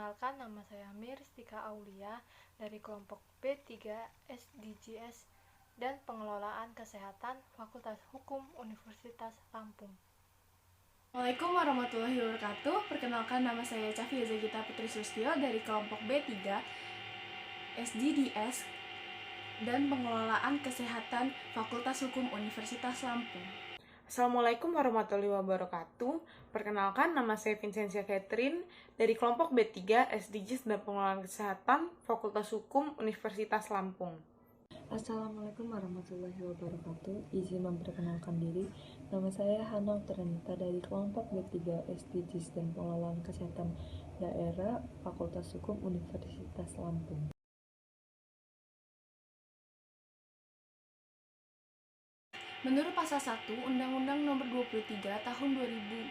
Perkenalkan, nama saya Miristika Aulia dari kelompok B3 SDGs dan Pengelolaan Kesehatan Fakultas Hukum Universitas Lampung. Assalamualaikum warahmatullahi wabarakatuh. Perkenalkan, nama saya Cafia Zagita Putri Sustio dari kelompok B3 SDGs dan Pengelolaan Kesehatan Fakultas Hukum Universitas Lampung. Assalamualaikum warahmatullahi wabarakatuh. Perkenalkan, nama saya Vincentia Catherine dari kelompok B3 SDGs dan Pengelolaan Kesehatan Fakultas Hukum Universitas Lampung. Assalamualaikum warahmatullahi wabarakatuh. Izin memperkenalkan diri. Nama saya Hana Utranita dari kelompok B3 SDGs dan Pengelolaan Kesehatan Daerah Fakultas Hukum Universitas Lampung. Menurut Pasal 1 Undang-Undang Nomor 23 Tahun 2014,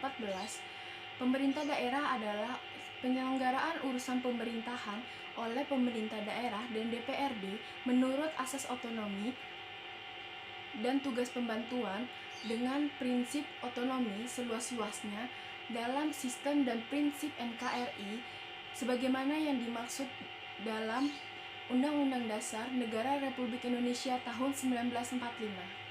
pemerintah daerah adalah penyelenggaraan urusan pemerintahan oleh pemerintah daerah dan DPRD menurut asas otonomi dan tugas pembantuan dengan prinsip otonomi seluas-luasnya dalam sistem dan prinsip NKRI sebagaimana yang dimaksud dalam Undang-Undang Dasar Negara Republik Indonesia tahun 1945.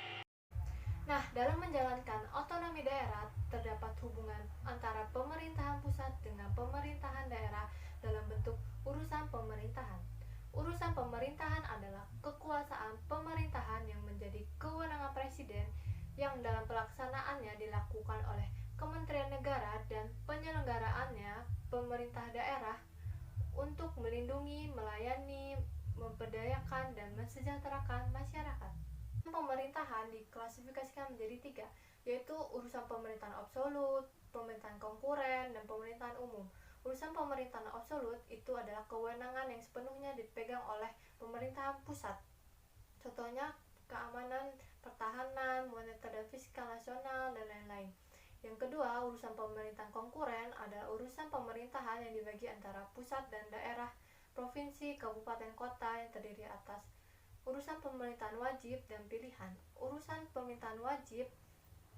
Nah, dalam menjalankan otonomi daerah, terdapat hubungan antara pemerintahan pusat dengan pemerintahan daerah dalam bentuk urusan pemerintahan. Urusan pemerintahan adalah kekuasaan pemerintahan yang menjadi kewenangan presiden yang dalam pelaksanaannya dilakukan oleh Kementerian Negara dan penyelenggaraannya pemerintah daerah untuk melindungi, melayani, memberdayakan, dan mensejahterakan masyarakat. Pemerintahan diklasifikasikan menjadi 3, yaitu urusan pemerintahan absolut, pemerintahan konkuren, dan pemerintahan umum. Urusan pemerintahan absolut itu adalah kewenangan yang sepenuhnya dipegang oleh pemerintahan pusat. Contohnya keamanan, pertahanan, moneter dan fiskal nasional, dan lain-lain. Yang kedua, urusan pemerintahan konkuren adalah urusan pemerintahan yang dibagi antara pusat dan daerah, provinsi, kabupaten, kota yang terdiri atas urusan pemerintahan wajib dan pilihan. Urusan pemerintahan wajib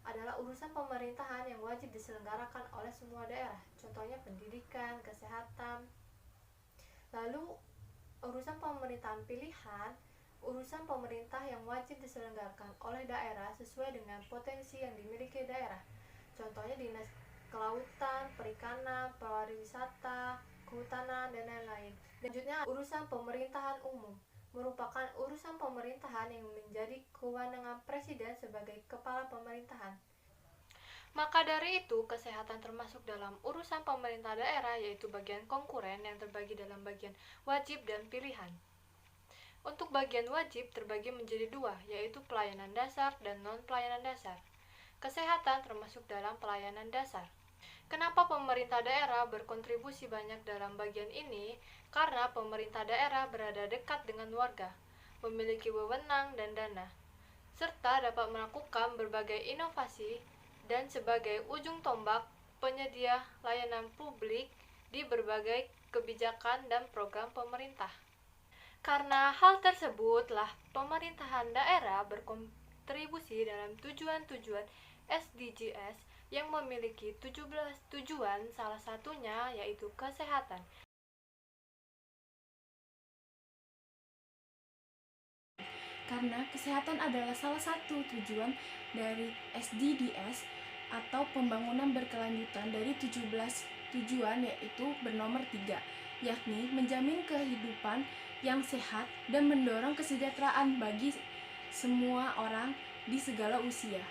adalah urusan pemerintahan yang wajib diselenggarakan oleh semua daerah, contohnya pendidikan, kesehatan. Lalu urusan pemerintahan pilihan, urusan pemerintah yang wajib diselenggarakan oleh daerah sesuai dengan potensi yang dimiliki daerah, contohnya dinas kelautan, perikanan, pariwisata, kehutanan, dan lain-lain. Selanjutnya, urusan pemerintahan umum merupakan urusan pemerintahan yang menjadi kewenangan presiden sebagai kepala pemerintahan. Maka dari itu, kesehatan termasuk dalam urusan pemerintah daerah, yaitu bagian konkuren yang terbagi dalam bagian wajib dan pilihan. Untuk bagian wajib terbagi menjadi 2, yaitu pelayanan dasar dan non-pelayanan dasar. Kesehatan termasuk dalam pelayanan dasar. Kenapa pemerintah daerah berkontribusi banyak dalam bagian ini? Karena pemerintah daerah berada dekat dengan warga, memiliki wewenang dan dana, serta dapat melakukan berbagai inovasi dan sebagai ujung tombak penyedia layanan publik di berbagai kebijakan dan program pemerintah. Karena hal tersebutlah pemerintahan daerah berkontribusi dalam tujuan-tujuan SDGs yang memiliki 17 tujuan, salah satunya yaitu kesehatan. Karena kesehatan adalah salah satu tujuan dari SDGs atau pembangunan berkelanjutan dari 17 tujuan, yaitu bernomor 3, yakni menjamin kehidupan yang sehat dan mendorong kesejahteraan bagi semua orang di segala usia.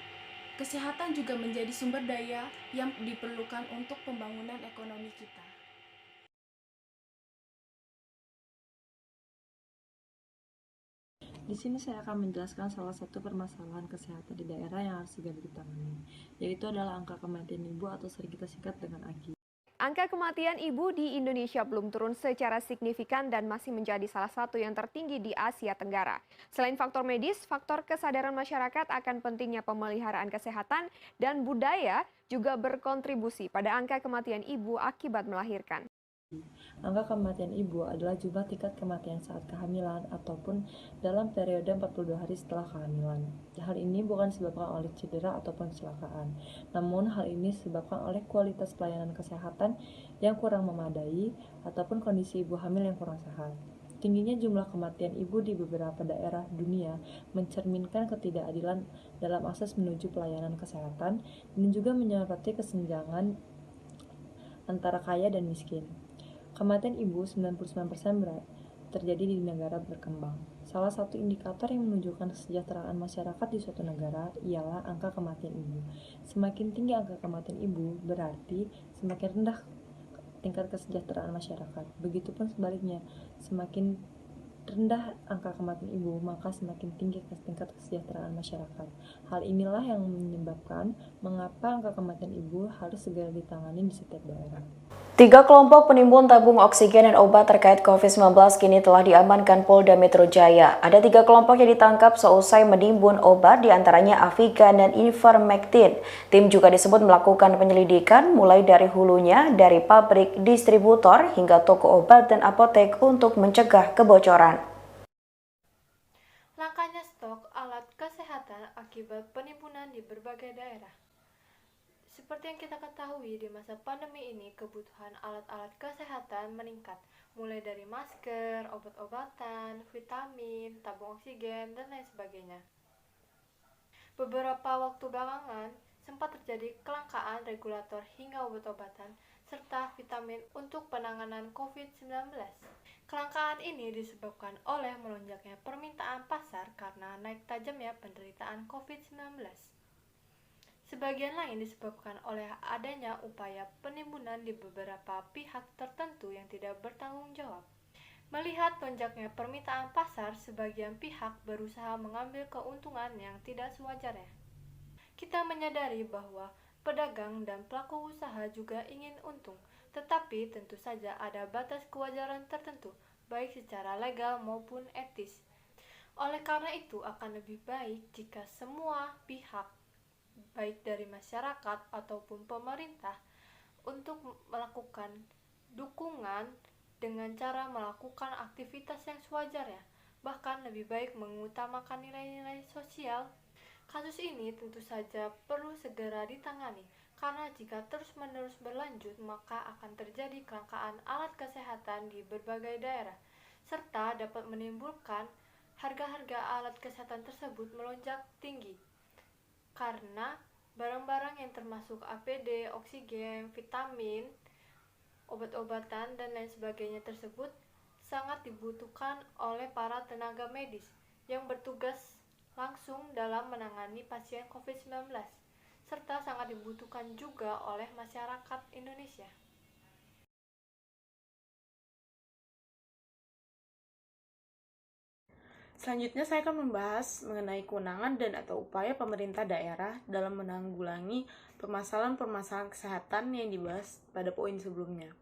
Kesehatan juga menjadi sumber daya yang diperlukan untuk pembangunan ekonomi kita. Di sini saya akan menjelaskan salah satu permasalahan kesehatan di daerah yang harus segera ditangani, yaitu adalah angka kematian ibu atau sering kita singkat dengan AKI. Angka kematian ibu di Indonesia belum turun secara signifikan dan masih menjadi salah satu yang tertinggi di Asia Tenggara. Selain faktor medis, faktor kesadaran masyarakat akan pentingnya pemeliharaan kesehatan dan budaya juga berkontribusi pada angka kematian ibu akibat melahirkan. Angka kematian ibu adalah jumlah tingkat kematian saat kehamilan ataupun dalam periode 42 hari setelah kehamilan. Hal ini bukan disebabkan oleh cedera ataupun kecelakaan, namun hal ini disebabkan oleh kualitas pelayanan kesehatan yang kurang memadai ataupun kondisi ibu hamil yang kurang sehat. Tingginya jumlah kematian ibu di beberapa daerah dunia mencerminkan ketidakadilan dalam akses menuju pelayanan kesehatan dan juga menyoroti kesenjangan antara kaya dan miskin. Kematian ibu 99% terjadi di negara berkembang. Salah satu indikator yang menunjukkan kesejahteraan masyarakat di suatu negara ialah angka kematian ibu. Semakin tinggi angka kematian ibu, berarti semakin rendah tingkat kesejahteraan masyarakat. Begitupun sebaliknya, semakin rendah angka kematian ibu, maka semakin tinggi tingkat kesejahteraan masyarakat. Hal inilah yang menyebabkan mengapa angka kematian ibu harus segera ditangani di setiap daerah. 3 kelompok penimbun tabung oksigen dan obat terkait COVID-19 kini telah diamankan Polda Metro Jaya. Ada 3 kelompok yang ditangkap seusai menimbun obat, diantaranya Avigan dan Ivermectin. Tim juga disebut melakukan penyelidikan mulai dari hulunya, dari pabrik, distributor, hingga toko obat dan apotek untuk mencegah kebocoran. Langkanya stok alat kesehatan akibat penimbunan di berbagai daerah. Seperti yang kita ketahui, di masa pandemi ini kebutuhan alat-alat kesehatan meningkat, mulai dari masker, obat-obatan, vitamin, tabung oksigen, dan lain sebagainya. Beberapa waktu belakangan sempat terjadi kelangkaan regulator hingga obat-obatan serta vitamin untuk penanganan COVID-19. Kelangkaan ini disebabkan oleh melonjaknya permintaan pasar karena naik tajamnya penderitaan COVID-19. Sebagian lain disebabkan oleh adanya upaya penimbunan di beberapa pihak tertentu yang tidak bertanggung jawab. Melihat lonjaknya permintaan pasar, sebagian pihak berusaha mengambil keuntungan yang tidak sewajarnya. Kita menyadari bahwa pedagang dan pelaku usaha juga ingin untung, tetapi tentu saja ada batas kewajaran tertentu, baik secara legal maupun etis. Oleh karena itu, akan lebih baik jika semua pihak, baik dari masyarakat ataupun pemerintah, untuk melakukan dukungan dengan cara melakukan aktivitas yang sewajarnya, bahkan lebih baik mengutamakan nilai-nilai sosial. Kasus ini tentu saja perlu segera ditangani, karena jika terus-menerus berlanjut maka akan terjadi kelangkaan alat kesehatan di berbagai daerah, serta dapat menimbulkan harga-harga alat kesehatan tersebut melonjak tinggi. Karena barang-barang yang termasuk APD, oksigen, vitamin, obat-obatan, dan lain sebagainya tersebut sangat dibutuhkan oleh para tenaga medis yang bertugas langsung dalam menangani pasien COVID-19, serta sangat dibutuhkan juga oleh masyarakat Indonesia. Selanjutnya saya akan membahas mengenai kewenangan dan atau upaya pemerintah daerah dalam menanggulangi permasalahan-permasalahan kesehatan yang dibahas pada poin sebelumnya.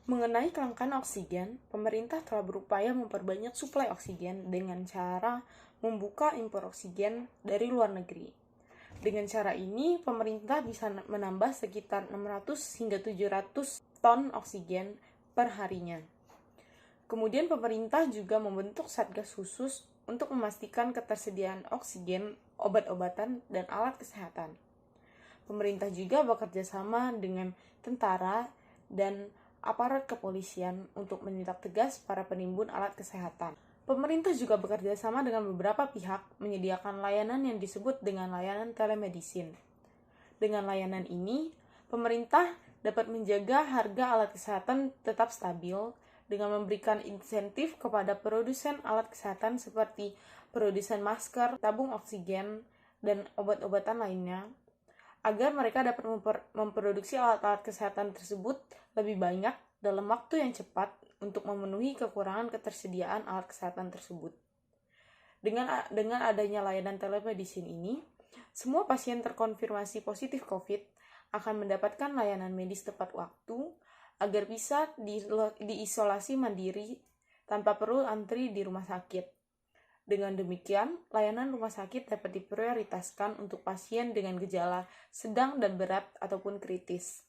Mengenai kelangkaan oksigen, pemerintah telah berupaya memperbanyak suplai oksigen dengan cara membuka impor oksigen dari luar negeri. Dengan cara ini, pemerintah bisa menambah sekitar 600 hingga 700 ton oksigen per harinya. Kemudian pemerintah juga membentuk satgas khusus untuk memastikan ketersediaan oksigen, obat-obatan, dan alat kesehatan. Pemerintah juga bekerja sama dengan tentara dan aparat kepolisian untuk menindak tegas para penimbun alat kesehatan. Pemerintah juga bekerja sama dengan beberapa pihak menyediakan layanan yang disebut dengan layanan telemedicine. Dengan layanan ini, pemerintah dapat menjaga harga alat kesehatan tetap stabil dengan memberikan insentif kepada produsen alat kesehatan seperti produsen masker, tabung oksigen, dan obat-obatan lainnya, agar mereka dapat memproduksi alat-alat kesehatan tersebut lebih banyak dalam waktu yang cepat untuk memenuhi kekurangan ketersediaan alat kesehatan tersebut. Dengan adanya layanan telemedicine ini, semua pasien terkonfirmasi positif COVID akan mendapatkan layanan medis tepat waktu, agar bisa diisolasi mandiri tanpa perlu antri di rumah sakit. Dengan demikian, layanan rumah sakit dapat diprioritaskan untuk pasien dengan gejala sedang dan berat ataupun kritis.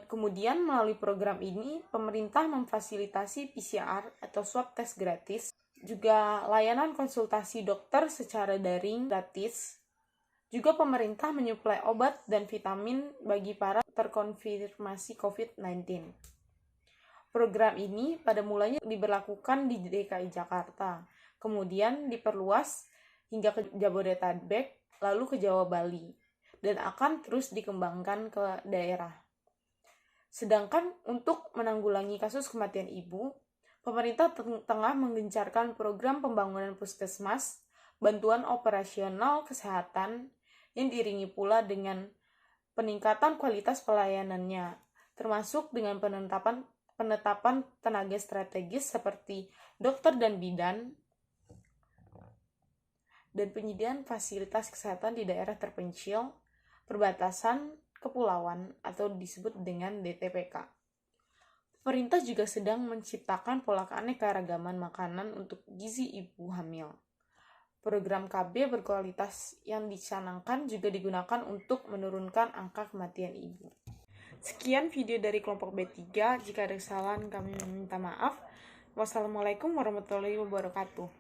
Kemudian melalui program ini, pemerintah memfasilitasi PCR atau swab test gratis, juga layanan konsultasi dokter secara daring gratis. Juga pemerintah menyuplai obat dan vitamin bagi para terkonfirmasi COVID-19. Program ini pada mulanya diberlakukan di DKI Jakarta, kemudian diperluas hingga ke Jabodetabek, lalu ke Jawa Bali, dan akan terus dikembangkan ke daerah. Sedangkan untuk menanggulangi kasus kematian ibu, pemerintah tengah menggencarkan program pembangunan puskesmas, bantuan operasional kesehatan, yang diiringi pula dengan peningkatan kualitas pelayanannya, termasuk dengan penetapan tenaga strategis seperti dokter dan bidan, dan penyediaan fasilitas kesehatan di daerah terpencil, perbatasan, kepulauan, atau disebut dengan DTPK. Pemerintah juga sedang menciptakan pola keanekaragaman makanan untuk gizi ibu hamil. Program KB berkualitas yang dicanangkan juga digunakan untuk menurunkan angka kematian ibu. Sekian video dari kelompok B3, jika ada kesalahan kami meminta maaf. Wassalamualaikum warahmatullahi wabarakatuh.